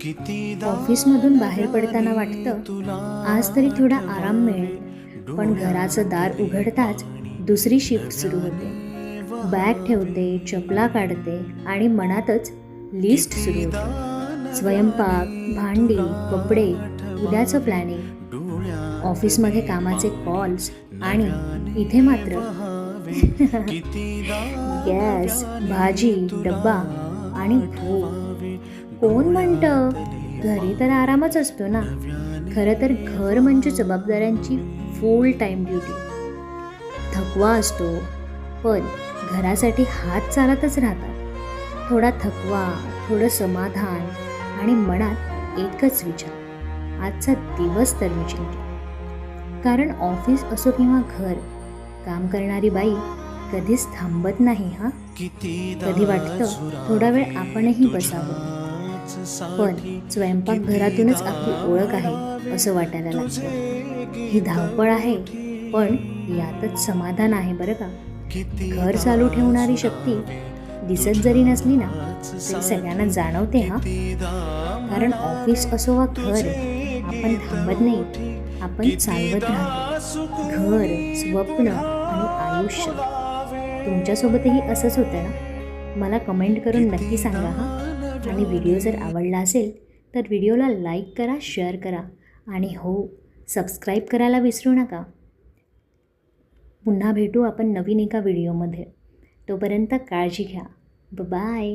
ऑफिसमधून बाहेर पडताना वाटतं आज तरी थोडा आराम मिळेल, पण घराचं दार उघडताच दुसरी शिफ्ट सुरू होते. बॅग ठेवते, चपला काढते आणि मनातच लिस्ट सुरू होते. स्वयंपाक, भांडी, कपडे, उद्याचं प्लॅनिंग, ऑफिसमध्ये कामाचे कॉल्स आणि इथे मात्र गॅस, भाजी, डब्बा आणि भूक. कोण म्हणतं घरी तर आरामच असतो ना. खरं तर घर म्हणजे जबाबदाऱ्यांची फुल टाईम ड्युटी. थकवा असतो, पण घरासाठी हात चालतच राहतात. थोडा थकवा, थोडं समाधान आणि मनात एकच विचार, आजचा दिवस तर मी जिंकले. कारण ऑफिस असो किंवा घर, काम करणारी बाई कधीच थांबत नाही. कधी वाटतं थोडा वेळ आपणही बसावं, पण स्वयंपाकघरातूनच आपली ओळख आहे असं वाटायला लागतं. ही धावपळ आहे, पण यातच समाधान आहे बरं का. घर चालू ठेवणारी शक्ती दिसत जरी नसली ना, तरी सगळ्यांना जाणवते. कारण ऑफिस असो वा घर, आपण थांबत नाही, आपण चालवत राहतो. घर, स्वप्न आणि आयुष्य. तुमच्यासोबतही असंच होतं ना? मला कमेंट करून नक्की सांगा. आणि व्हिडिओ जर आवडला असेल तर व्हिडिओला लाईक करा, शेअर करा आणि हो, सबस्क्राईब करायला विसरू नका. पुन्हा भेटू आपण नवीन एका व्हिडिओमध्ये. तोपर्यंत काळजी घ्या. बाय.